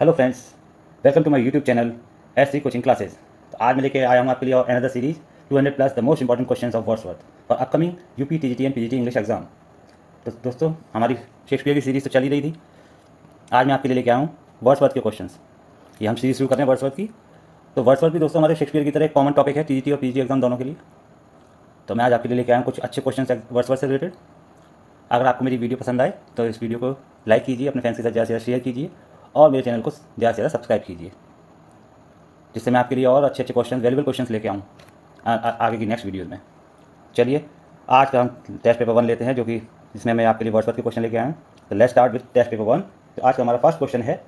Hello friends, welcome to my YouTube channel S C coaching classes. तो आज मैं लेके आया हूँ आपके लिए और another series 200 plus the most important questions of Wordsworth for upcoming UP TGT and PGT English exam. तो दोस्तों, हमारी शेक्सपियर की सीरीज़ तो चल ही रही थी। आज मैं आपके लिए लेके आया हूँ वर्ड्सवर्थ के क्वेश्चंस। ये हम सीरीज शुरू कर रहे हैं वर्ड्सवर्थ की। तो वर्ड्सवर्थ भी दोस्तों हमारे शेक्सपियर की तरह एक कॉमन टॉपिक है टीजीटी और पीजीटी एग्जाम दोनों के लिए। तो मैं आज आपके लिए लेके आया हूँ कुछ अच्छे क्वेश्चन वर्ड्सवर्थ से रिलेटेड। अगर आपको मेरी वीडियो पसंद आए तो इस वीडियो को लाइक कीजिए, अपने फ्रेंड्स के साथ ज़्यादा से ज़्यादा शेयर कीजिए और मेरे चैनल को ज़्यादा से ज़्यादा सब्सक्राइब कीजिए, जिससे मैं आपके लिए और अच्छे अच्छे क्वेश्चन वैल्यूबल क्वेश्चंस लेके आऊँ आगे की नेक्स्ट वीडियोज़ में। चलिए, आज का हम टेस्ट पेपर 1 लेते हैं, जो कि जिसमें मैं आपके लिए वर्ड्सवर्थ के क्वेश्चन लेके आया हूँ। तो let's start with test paper 1। तो आज का हमारा फर्स्ट क्वेश्चन है,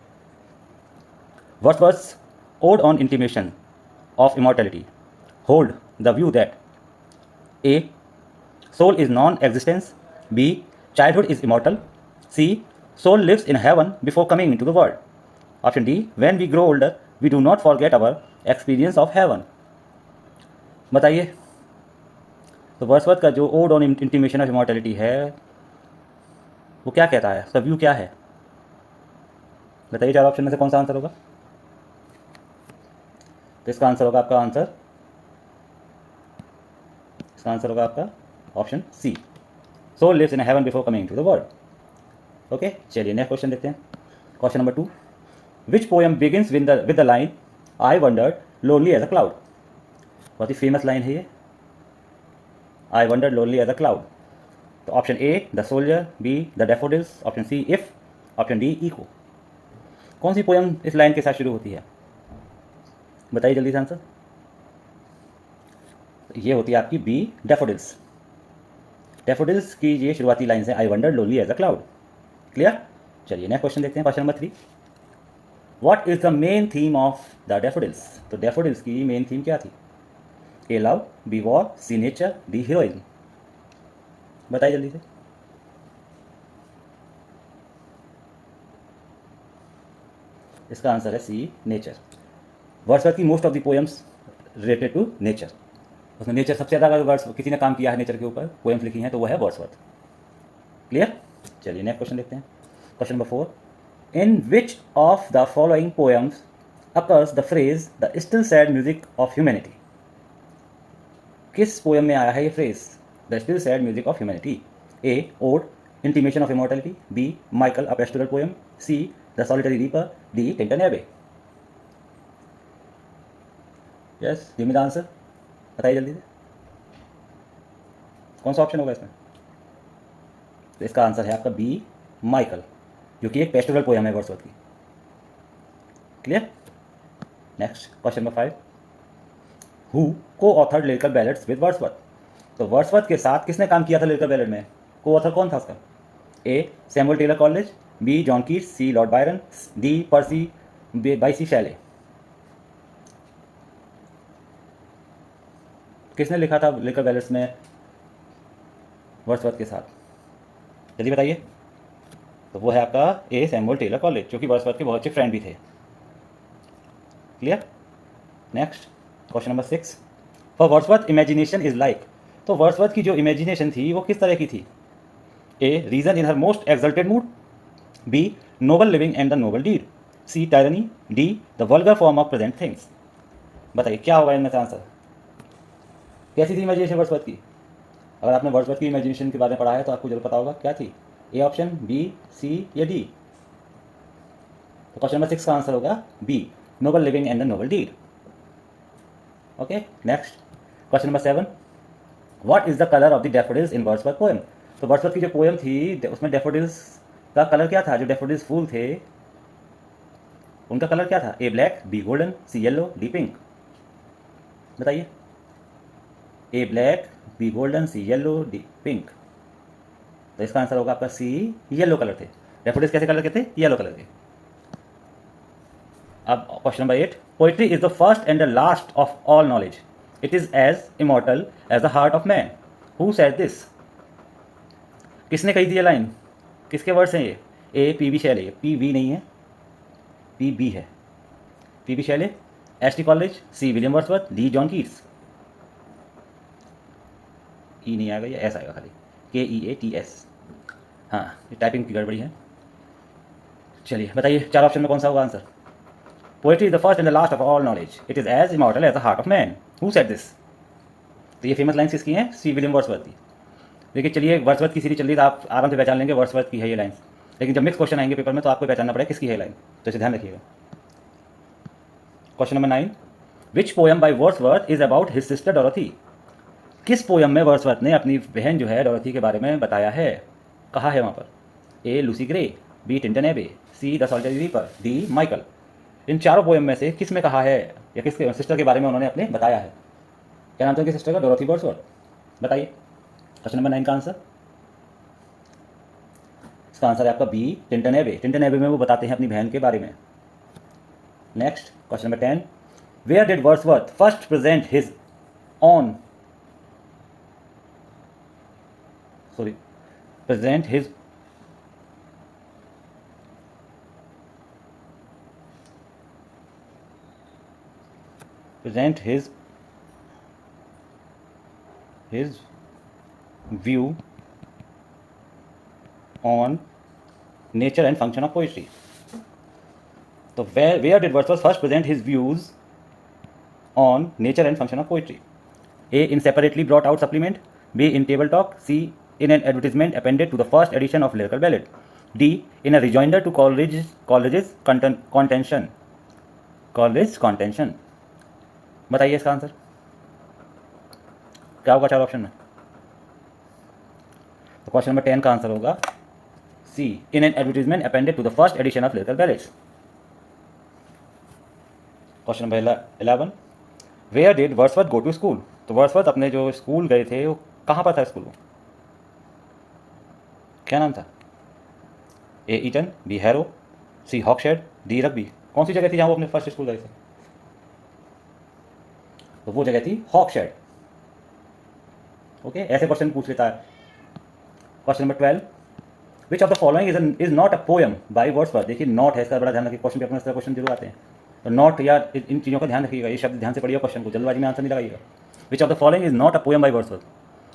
Wordsworth ode on intimation of immortality hold the view that a soul is non-existence, b childhood is immortal, c soul lives in heaven before coming into the world, option d when we grow older we do not forget our experience of heaven। बताइए, तो Wordsworth का जो odd on intimation of immortality है वो क्या कहता है, उसका व्यू क्या है? बताइए, चार ऑप्शन में से कौन सा आंसर होगा? तो इसका आंसर होगा आपका option C, soul lives in heaven before coming to the world. Okay, चलिए नेक्स्ट क्वेश्चन देखते हैं। Question number 2, which poem begins with the line I wandered lonely as a cloud. बहुत ही फेमस लाइन है ये, I wandered lonely as a cloud. तो option A the soldier, B the daffodils, option C if, option D echo. कौन सी poem इस line के साथ शुरू होती है? बताइए जल्दी से आंसर। ये होती है आपकी बी डेफोडिल्स। डेफोडिल्स की ये शुरुआती लाइन है, I wonder lonely as a cloud. Clear? चलिए नेक्स्ट क्वेश्चन देखते हैं। Question number 3, what is the main theme of the daffodils. तो डेफोडिल्स की मेन थीम क्या थी? A love, B war, C nature, D heroism. बताइए जल्दी से। इसका आंसर है सी नेचर। वर्ड्सवर्थ की most of the poems related to nature. उसमें नेचर सबसे ज़्यादा अगर वर्ड्स किसी ने काम किया है नेचर के ऊपर, पोएम्स लिखी हैं, तो वो है वर्ड्सवर्थ। क्लियर? चलिए नेक्स्ट क्वेश्चन देखते हैं। Question number 4, in which of the following poems occurs the phrase the still sad music of humanity. किस पोएम में आया है ये phrase, the still sad music of humanity? A ode intimation of immortality, B Michael a pastoral poem, C the solitary reaper, D Tintern Abbey. Yes, give me the answer. बताइए जल्दी से, कौन सा ऑप्शन होगा इसमें? तो इसका आंसर है आपका बी माइकल, जो कि एक पेस्टोरल पोएम है वर्ड्सवर्थ की। Clear? Next question number 5, who co authored lyrical ballads with Wordsworth. तो वर्ड्सवर्थ के साथ किसने काम किया था लिरिकल बैलेड में? को ऑथर कौन था उसका? A Samuel Taylor Coleridge, B John Keats, C Lord Byron, D Percy Bysshe Shelley. किसने लिखा था लिरिकल बैलेड्स में वर्ड्सवर्थ के साथ? जल्दी बताइए। तो वो है आपका ए सैमुअल टेलर कॉलेज, जो कि वर्ड्सवर्थ के बहुत अच्छे फ्रेंड भी थे। Clear? Next question number 6, for Wordsworth imagination is like. तो वर्ड्सवर्थ की जो इमेजिनेशन थी वो किस तरह की थी? A reason in her most exalted mood, B noble living and the noble deed, C tyranny, D the vulgar form of present things. बताइए क्या होगा इनमें से आंसर? कैसी थी इमेजिनेशन वर्ड्सवर्थ की? अगर आपने वर्ड्सवर्थ की इमेजिनेशन के बारे में पढ़ा है तो आपको जरूर पता होगा क्या थी। ए ऑप्शन, बी, सी या डी? तो क्वेश्चन नंबर 6 का आंसर होगा B noble living and the noble deed. Okay, next question number 7, what is the colour of the daffodils in Wordsworth poem. तो वर्ड्सवर्थ की जो पोएम थी उसमें डैफोडिल्स का कलर क्या था? जो डैफोडिल्स फूल थे उनका कलर क्या था? A black, B golden, C yellow, D pink. बताइए। A black, B golden, C yellow, D pink. तो इसका आंसर होगा आपका सी येलो कलर थे। डैफोडिल्स कैसे कलर के थे? येलो कलर के। अब question number 8, poetry is the first and the last of all knowledge, it is as immortal as the heart of man, who said this. किसने कही थी ये लाइन? किसके वर्ड्स हैं ये? A P B Shelley, P V नहीं है, P B है, P B Shelley, S T Coleridge, C William Wordsworth, D John Keats. E नहीं आएगा, ये एस आएगा खाली, KEATS। हाँ, ये टाइपिंग की गड़बड़ी है। चलिए बताइए, चार ऑप्शन में कौन सा होगा answer? Poetry is the first and the last of all knowledge, it is as immortal as the heart of man, who said this. तो ये फेमस लाइन्स किसकी हैं? सी विलियम वर्ड्सवर्थ की। देखिए चलिए, वर्ड्सवर्थ की सीरीज चल रही है तो आप आराम से पहचान लेंगे वर्ड्सवर्थ की है ये लाइन्स, लेकिन जब मिक्स क्वेश्चन आएंगे पेपर में तो आपको पहचानना पड़ेगा किसकी है लाइन, तो इसे ध्यान रखिएगा। Question number 9, which poem by Wordsworth is about his sister Dorothy. किस पोएम में वर्ड्सवर्थ ने अपनी बहन जो है डोरोथी के बारे में बताया है, कहा है वहाँ पर? A Lucy Gray, B Tintern Abbey, C the solitary reaper, D Michael. इन चारों पोएम में से किस में कहा है या किसके सिस्टर के बारे में उन्होंने अपने बताया है? क्या नाम था उनकी सिस्टर का? Dorothy Wordsworth. बताइए क्वेश्चन नंबर 9 का आंसर। इसका आंसर है आपका बी टिंटन एबे। टिंटन एबे में वो बताते हैं अपनी बहन के बारे में। Next question number 10, where did Wordsworth first present his on present his view on nature and function of poetry। तो where did Wordsworth first present his views on nature and function of poetry? A in separately brought out supplement, B in table talk, C in an advertisement appended to the first edition of Lyrical Ballad, D in a rejoinder to Coleridge's contention। बताइए इसका answer क्या होगा चार option में? तो question number 10 का answer होगा C in an advertisement appended to the first edition of lyrical ballads. Question number 11, where did Wordsworth go to school. तो वर्ड्सवर्थ अपने जो स्कूल गए थे वो कहाँ पर था स्कूल? क्या नाम था? ए ईटन, बी हैरो, सी हॉकशेड, डी रग्बी। कौन सी जगह थी जहाँ वो अपने फर्स्ट स्कूल गए थे? तो वो जगह थी हॉकशेड। ओके, ऐसे क्वेश्चन पूछ लेता है। Question number 12, which of the following is not a poem by Wordsworth. देखिए नॉट है, इसका बड़ा ध्यान रखिए, क्वेश्चन पेपर में इस तरह क्वेश्चन जरूर आते हैं, तो नॉट या इन चीज़ों का ध्यान रखिएगा, ये शब्द ध्यान से पढ़िएगा क्वेश्चन को, जल्दबाजी में आंसर नहीं लगाइएगा। विच of the following is not a poem by Wordsworth?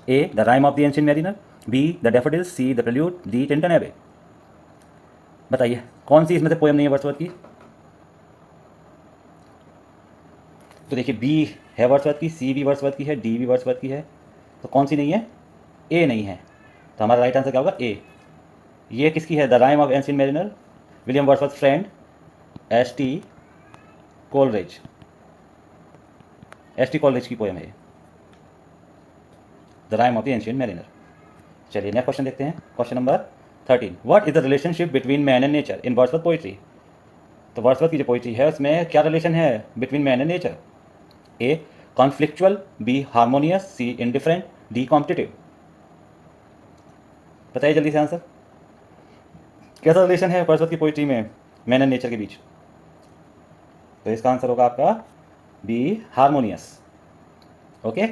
A the rime of the ancient mariner, be the daffodils, see the prelude, D Tintern एबे। बताइए कौन सी इसमें से पोएम नहीं है वर्ड्सवर्थ की? तो देखिए बी है वर्ड्सवर्थ की, सी भी वर्ड्सवर्थ की है, डी भी वर्ड्सवर्थ की है, तो कौन सी नहीं है? ए नहीं है। तो हमारा राइट आंसर क्या होगा? ए। ये किसकी है? The rime of ancient mariner, William Wordsworth friend, ST. Coleridge. ST. Coleridge की पोएम है the rime of the ancient mariner. चलिए नेक्स्ट क्वेश्चन देखते हैं। Question number 13, what is the relationship between man and nature in Wordsworth poetry. तो Wordsworth की जो poetry है उसमें क्या रिलेशन है between man and nature? A conflictual, B harmonious, C indifferent, D competitive. बताइए जल्दी से आंसर, कैसा रिलेशन है वर्ड्सवर्थ की पोइट्री में मैन एंड नेचर के बीच? तो इसका आंसर होगा आपका B harmonious. Okay,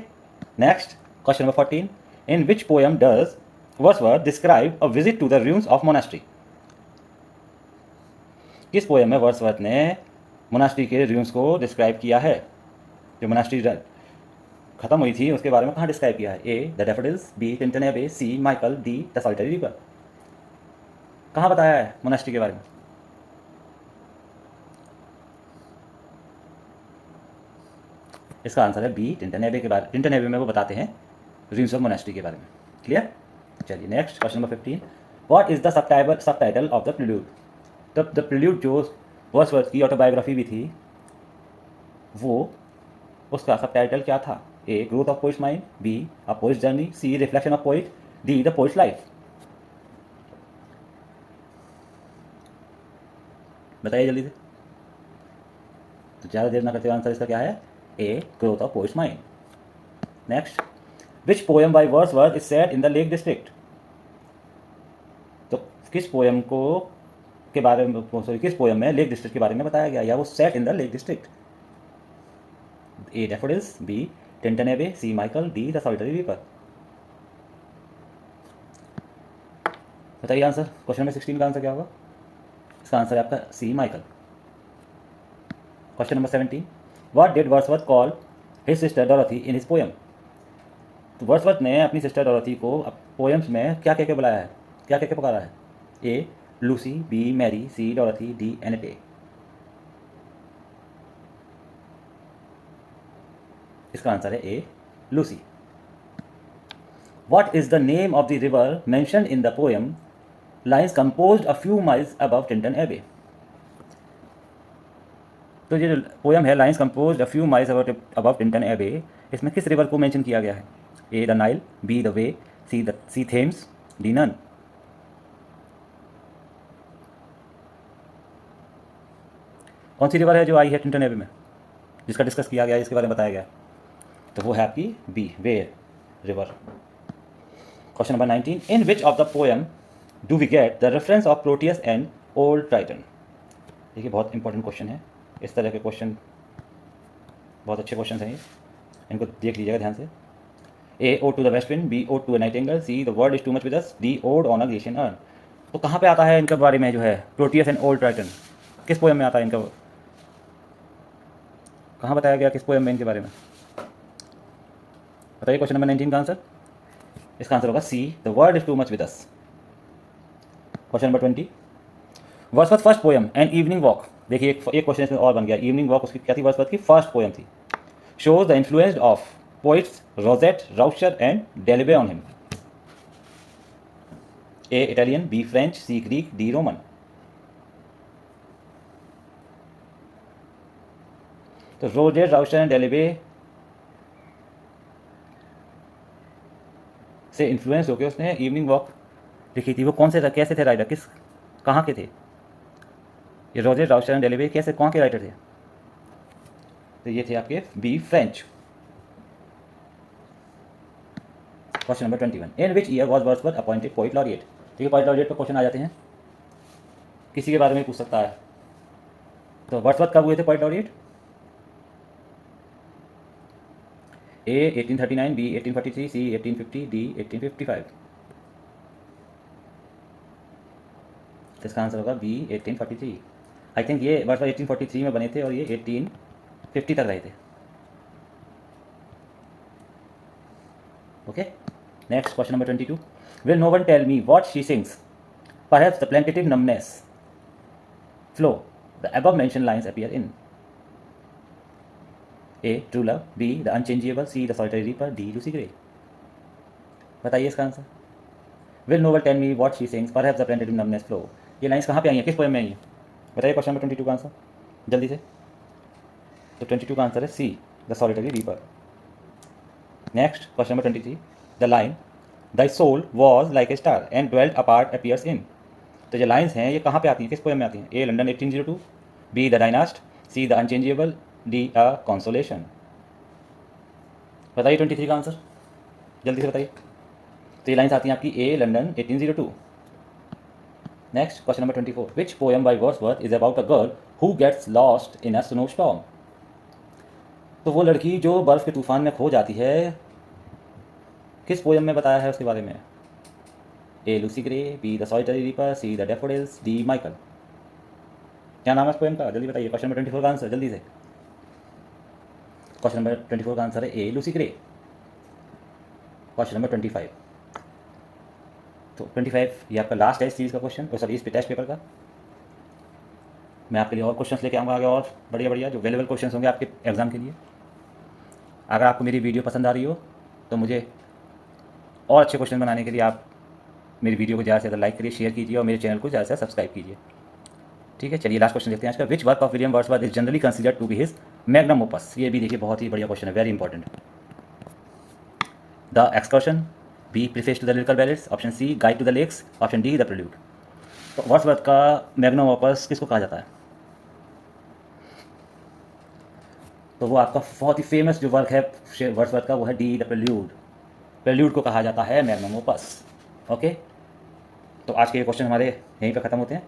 next question number 14, in which poem does Wordsworth describe a visit to the rooms of monastery. किस पोएम में वर्ड्सवर्थ ने मोनास्ट्री के रूम्स को डिस्क्राइब किया है? जो मोनास्ट्री खत्म हुई थी उसके बारे में कहाँ डिस्क्राइब किया है? A the daffodils, B Tintern Abbey, C Michael, D the solitary reaper. कहाँ बताया है मोनास्ट्री के बारे में? इसका आंसर है बी टिंटन एबे के बारे। टिंटन एबे में वो बताते हैं रूम्स ऑफ मोनास्ट्री के बारे में। क्लियर? चलिए next question number 15, what is the subtitle of the prelude. तब द प्रेल्यूड जो वर्ड्सवर्थ की ऑटोबायोग्राफी भी थी वो उसका सबटाइटल क्या था? A growth of poet's mind, B a poet's journey, C reflection of poet, D the poet's life. बताइए जल्दी से, तो ज़्यादा देर ना करते हुए आंसर इसका क्या है? ए growth of poet's mind. Next, which poem by Wordsworth is set in the lake district. तो किस पोएम को के बारे में किस पोएम में लेक डिस्ट्रिक्ट के बारे में बताया गया या वो set in the lake district? A daffodils, B Tintern Abbey, C Michael, D the solitary reaper. बताइए आंसर, क्वेश्चन नंबर 16 का आंसर क्या होगा? इसका आंसर है आपका C Michael. Question number 17, what did Wordsworth call his sister Dorothy in his poem. तो Wordsworth ने अपनी सिस्टर डोरोथी को पोएम्स में क्या कह के बुलाया है, क्या कह के पुकारा है? A Lucy, B Mary, C Dorothy, D Annette. इसका आंसर है A, Lucy. What is the name of the river mentioned in the poem Lines composed a few miles above Tinton Abbey? तो ये जो पोयम है lines composed a few miles above Tintern Abbey, इसमें किस river को mention किया गया है? A the Nile, B the Wye, C Thames, D none. कौन सी रिवर है जो आई है टिंटन एबे में, जिसका डिस्कस किया गया है, इसके बारे में बताया गया? तो वो है आपकी B, Wear river. Question number 19, in which of the poem do we get the reference of Proteus and old Triton? देखिए बहुत इंपॉर्टेंट क्वेश्चन है, इस तरह के क्वेश्चन बहुत अच्छे क्वेश्चन हैं ये, इनको देख लीजिएगा ध्यान से। A ode to the west wind, B ode to a nightingale, C the world is too much with us, D ode on a Grecian urn. तो कहाँ पे आता है इनके बारे में जो है प्रोटियस एंड ओल्ड ट्राइटन, किस पोएम में आता है इनका, कहाँ बताया गया, किस पोएम में इनके बारे में बताइए। क्वेश्चन नंबर 19 का आंसर, इसका आंसर होगा C, the world is too much with us. Question number 20, Wordsworth first poem and evening walk. देखिए एक क्वेश्चन इसमें और बन गया, इवनिंग वॉक उसकी क्या थी, वर्ड्सवर्थ की फर्स्ट पोएम थी। Shows the influence of poets Rosset, Roucher and Delille on him. A Italian, B French, C Greek, D Roman. तो रोजेट, राउशर एंड डेलिबे से इन्फ्लुएंस होकर उसने इवनिंग वॉक लिखी थी। वो कौन से कैसे थे राइटर, किस कहाँ के थे ये रोजेट, राउशर एंड डेलिबे, कैसे कौन के राइटर थे? तो ये थे आपके B French. Question number 21, in which year was Wordsworth appointed poet laureate? देखिए पोइट लॉरिएट पर क्वेश्चन आ जाते हैं, किसी के बारे में पूछ सकता है। तो वर्ड्सवर्थ कब हुए थे पोइट लॉरिएट? ए 1839, बी 1843, सी 1850, डी 1855। इसका आंसर होगा बी 1843। आई थिंक ये वर्ड्सवर्थ 1843 में बने थे और ये 1850 तक रहे थे। Okay, next question number 22, will no one tell me what she sings, perhaps the plaintive numbers flow the above mentioned lines appear in. A true love, B the unchangeable, C the solitary reaper, D Lucy Gray. बताइए इसका answer. Will no one tell me what she sings, perhaps the plaintive numbers flow, ये lines कहाँ पे आई हैं, किस poem में आई हैं? बताइए क्वेश्चन नंबर 22 का आंसर जल्दी से। तो 22 का आंसर है C, the solitary reaper. Next question number 23, the line the soul was like a star and dwelt apart appears in. तो जो लाइन्स हैं ये कहाँ पे आती हैं, किस पोएम में आती हैं? A London 1802, B the dynast, C the unchangeable, D a consolation. बताइए 23 का आंसर जल्दी से बताइए। तो ये लाइन्स आती हैं आपकी A London 1802। Next question number 24, which poem by Wordsworth is about a girl who gets lost in a snow storm. तो वो लड़की जो बर्फ़ के तूफान में खो जाती है, किस पोएम में बताया है उसके बारे में? A Lucy Gray, B the solitary reaper, C the daffodils, D Michael. क्या नाम है इस पोएम का, जल्दी बताइए। क्वेश्चन नंबर 24 का आंसर जल्दी से। क्वेश्चन नंबर 24 का आंसर है A Lucy grey. Question number 25, तो 25 ये आपका लास्ट है इस सीरीज़ का क्वेश्चन, सॉरी इस टेस्ट पेपर का। मैं आपके लिए और क्वेश्चंस लेके आऊँगा आगे, और बढ़िया बढ़िया जो वैल्यूएबल क्वेश्चंस होंगे आपके एग्ज़ाम के लिए। अगर आपको मेरी वीडियो पसंद आ रही हो तो मुझे और अच्छे क्वेश्चन बनाने के लिए आप मेरी वीडियो को ज़्यादा से ज़्यादा लाइक करिए, शेयर कीजिए और मेरे चैनल को ज़्यादा से ज़्यादा सब्सक्राइब कीजिए। ठीक है, चलिए लास्ट क्वेश्चन देखते हैं आज का। Which work of William Wordsworth is generally considered to be his magnum opus. ये भी देखिए बहुत ही बढ़िया क्वेश्चन है, very important. The excursion, B preface to the lyrical ballads, option C guide to the lakes, option D the prelude. तो Wordsworth का magnum opus किसको कहा जाता है? तो वो आपका बहुत ही फेमस जो वर्क है वर्ड्सवर्थ का वो है डी द प्रेल्यूड। प्रेल्यूड को कहा जाता है मैग्नम ओपस। ओके, तो आज के ये क्वेश्चन हमारे यहीं पर ख़त्म होते हैं।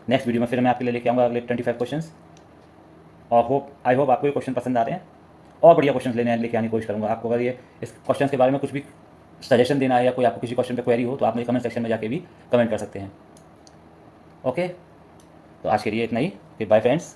नेक्स्ट वीडियो में फिर मैं आपके लिए लेके आऊँगा अगले 25 क्वेश्चंस, और आई होप आपको ये क्वेश्चन पसंद आ रहे हैं, और बढ़िया क्वेश्चन लेके आने की कोशिश करूँगा। आपको अगर ये इस क्वेश्चन के बारे में कुछ भी सजेशन देना है या कोई आपको किसी क्वेश्चन पे क्वेरी हो तो आप मेरे कमेंट सेक्शन में जाके भी कमेंट कर सकते हैं। ओके, तो आज के लिए इतना ही, फिर बाय फ्रेंड्स।